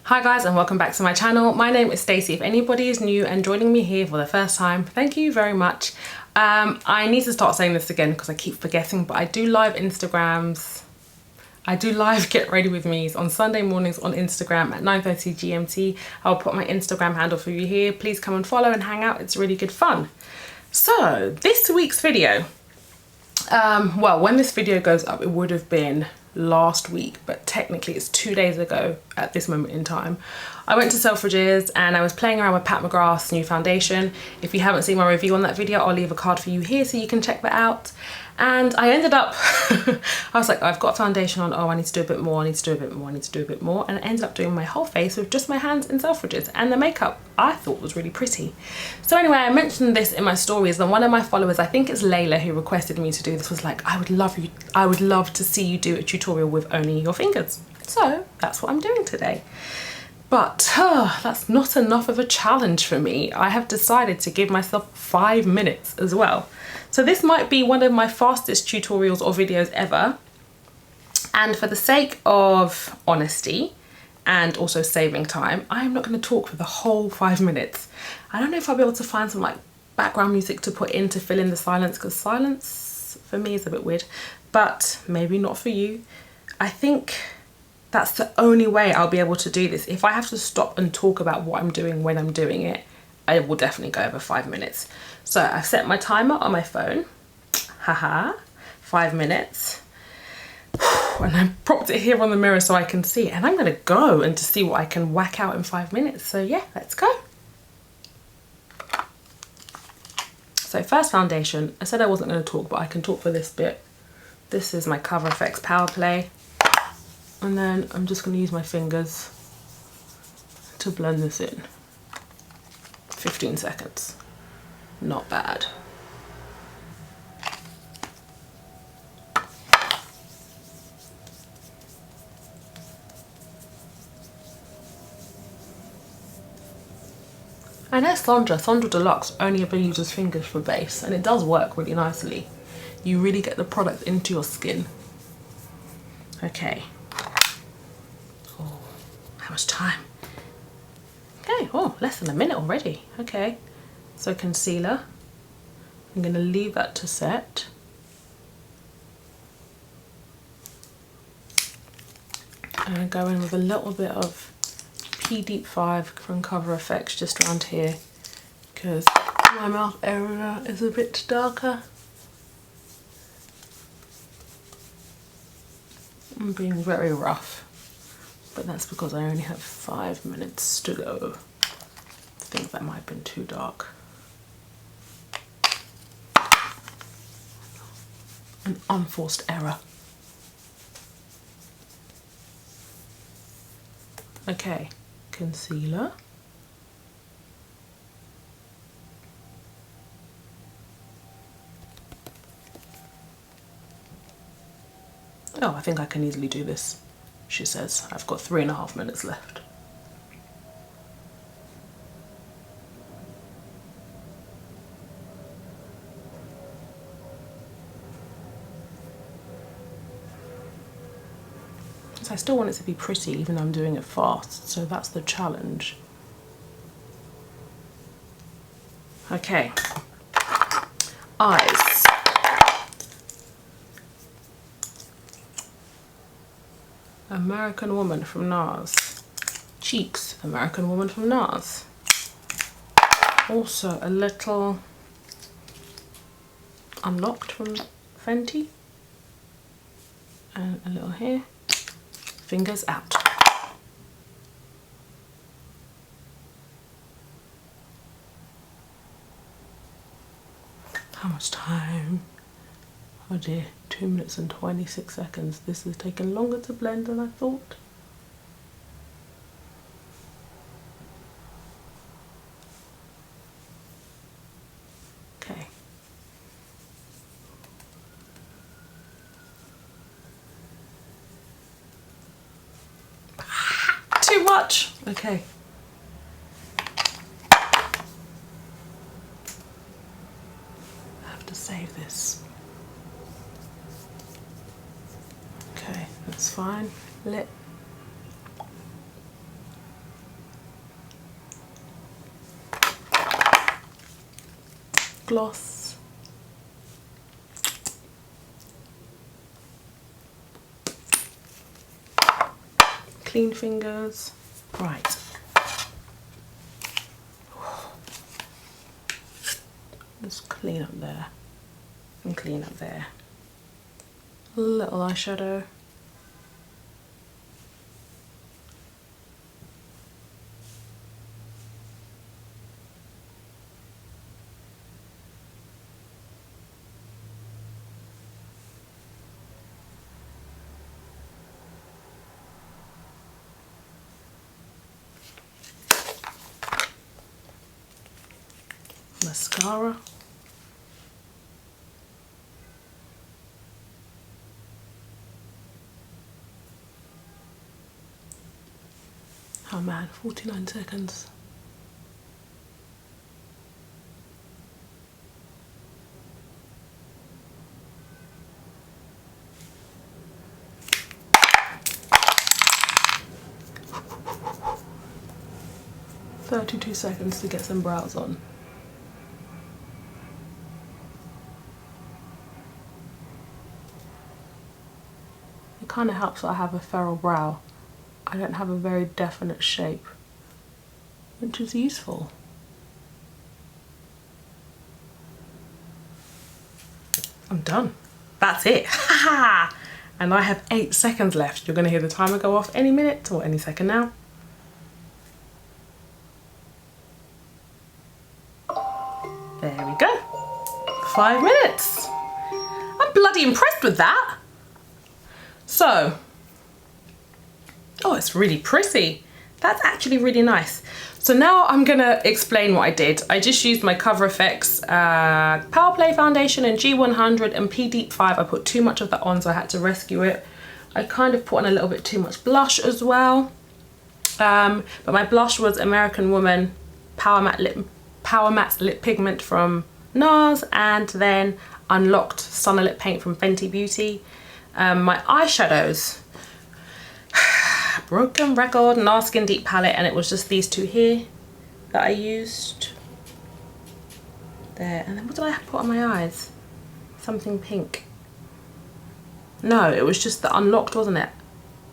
Hi guys, and welcome back to my channel. My name is Stacy. If anybody is new and joining me here for the first time, thank you very much. I need to start saying this again because I keep forgetting, but I do live Instagrams. I do live Get Ready With Me's on Sunday mornings on Instagram at 9:30 GMT. I'll put my Instagram handle for you here. Please come and follow and hang out. It's really good fun. So this week's video, well, when this video goes up, it would have been last week, but technically it's 2 days ago at this moment in time. I went to Selfridges and I was playing around with Pat McGrath's new foundation. If you haven't seen my review on that video, I'll leave a card for you here so you can check that out. And I ended up, I was like, I've got a foundation on, oh, I need to do a bit more, I need to do a bit more, I need to do a bit more. And I ended up doing my whole face with just my hands in Selfridges, and the makeup I thought was really pretty. So anyway, I mentioned this in my stories, and one of my followers, I think it's Layla, who requested me to do this, was like, I would love to see you do a tutorial with only your fingers. So that's what I'm doing today. But that's not enough of a challenge for me. I have decided to give myself 5 minutes as well. So this might be one of my fastest tutorials or videos ever. And for the sake of honesty and also saving time, I'm not going to talk for the whole 5 minutes. I don't know if I'll be able to find some like background music to put in to fill in the silence, because silence for me is a bit weird, but maybe not for you. I think that's the only way I'll be able to do this. If I have to stop and talk about what I'm doing when I'm doing it, I will definitely go over 5 minutes. So I've set my timer on my phone. Haha, 5 minutes. And I propped it here on the mirror so I can see it. And I'm gonna go and to see what I can whack out in 5 minutes. So yeah, let's go. So first foundation, I said I wasn't gonna talk, but I can talk for this bit. This is my Cover FX Power Play. And then I'm just going to use my fingers to blend this in. 15 seconds. Not bad. I know Sandra Deluxe only ever uses fingers for base, and it does work really nicely. You really get the product into your skin. Okay. How much time? Okay, oh, less than a minute already. Okay, so concealer. I'm going to leave that to set. I'm going to go in with a little bit of P Deep 5 from Cover FX just around here, because my mouth area is a bit darker. I'm being very rough, but that's because I only have 5 minutes to go. I think that might have been too dark. An unforced error. Okay, concealer. Oh, I think I can easily do this, she says. I've got 3.5 minutes left. So I still want it to be pretty even though I'm doing it fast, so that's the challenge. Okay, eyes. American Woman from NARS. Cheeks, American Woman from NARS. Also a little Unlocked from Fenty. And a little here. Fingers out. How much time? Oh dear, 2 minutes and 26 seconds. This has taken longer to blend than I thought. Okay. Too much. Okay. I have to save this. Okay, that's fine. Lip. gloss. Clean fingers. Right. Just clean up there and clean up there. A little eyeshadow. Mascara. Oh man, 49 seconds. "32 seconds to get some brows on." It kind of helps that I have a feral brow. I don't have a very definite shape, which is useful. I'm done. That's it. And I have 8 seconds left. You're going to hear the timer go off any minute or any second now. There we go. 5 minutes. I'm bloody impressed with that. So, oh, it's really pretty. That's actually really nice. So now I'm gonna explain what I did. I just used my Cover FX Power Play foundation in G100 and P Deep 5. I put too much of that on, so I had to rescue it. I kind of put on a little bit too much blush as well. But my blush was American Woman Power Matte Lip Pigment from NARS, and then Unlocked Stunner Lip Paint from Fenty Beauty. My eyeshadows, Broken Record NARS Skin Deep palette, and it was just these two here that I used. There, and then what did I put on my eyes? Something pink. No, it was just the Unlocked, wasn't it?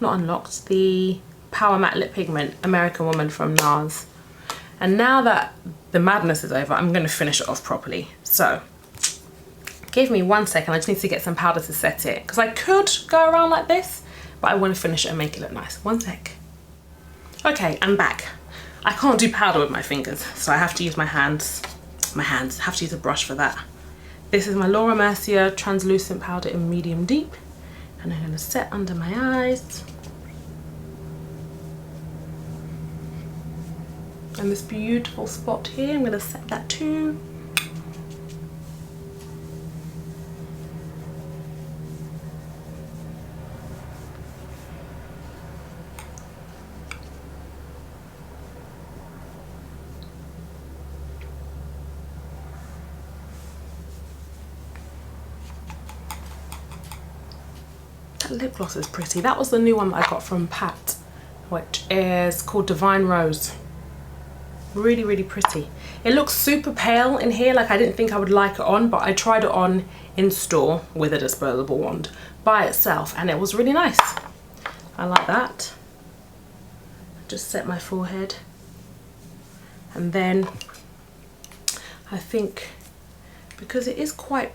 Not Unlocked, the Power Matte Lip Pigment, American Woman from NARS. And now that the madness is over, I'm going to finish it off properly. So, give me 1 second, I just need to get some powder to set it. Because I could go around like this, but I want to finish it and make it look nice. 1 sec. Okay, I'm back. I can't do powder with my fingers, so I have to use my hands. I have to use a brush for that. This is my Laura Mercier translucent powder in medium deep. And I'm going to set under my eyes. And this beautiful spot here, I'm going to set that too. That lip gloss is pretty. That was the new one that I got from Pat, which is called Divine Rose. Really, really pretty. It looks super pale in here, like I didn't think I would like it on, but I tried it on in store with a disposable wand by itself, and it was really nice. I like that. Just set my forehead. And then I think, because it is quite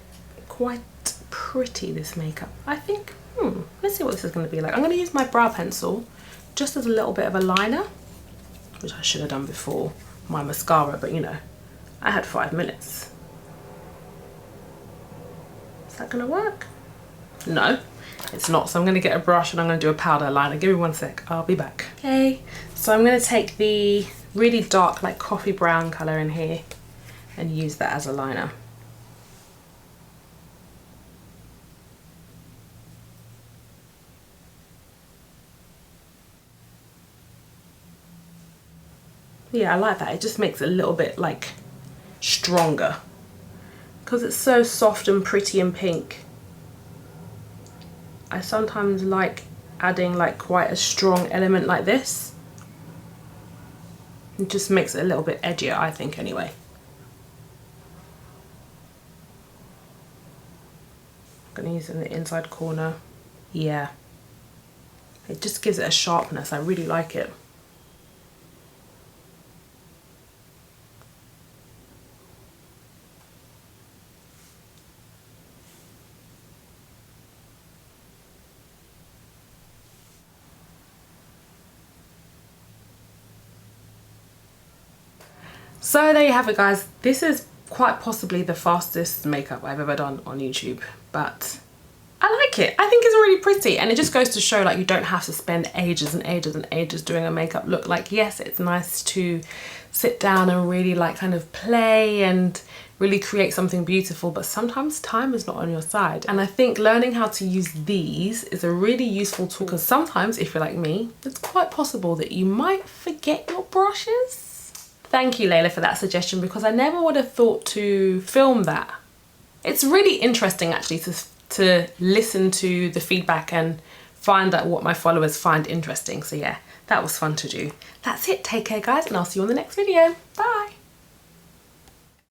pretty, this makeup, I think, let's see what this is going to be like. I'm going to use my brow pencil just as a little bit of a liner, which I should have done before my mascara, but you know, I had 5 minutes. Is that going to work? No, it's not. So I'm going to get a brush and I'm going to do a powder liner. Give me 1 sec, I'll be back. Okay, so I'm going to take the really dark, like coffee brown colour in here and use that as a liner. Yeah, I like that. It just makes it a little bit like stronger because it's so soft and pretty and pink. I sometimes like adding like quite a strong element like this. It just makes it a little bit edgier, I think, anyway. gonna use it in the inside corner. Yeah, it just gives it a sharpness. I really like it. So there you have it, guys. This is quite possibly the fastest makeup I've ever done on YouTube, but I like it. I think it's really pretty, and it just goes to show like you don't have to spend ages and ages and ages doing a makeup look. Like, yes, it's nice to sit down and really like kind of play and really create something beautiful, but sometimes time is not on your side. And I think learning how to use these is a really useful tool, because sometimes if you're like me, it's quite possible that you might forget your brushes. Thank you, Layla, for that suggestion, because I never would have thought to film that. It's really interesting actually to listen to the feedback and find out what my followers find interesting. So yeah, that was fun to do. That's it. Take care, guys, and I'll see you on the next video. Bye.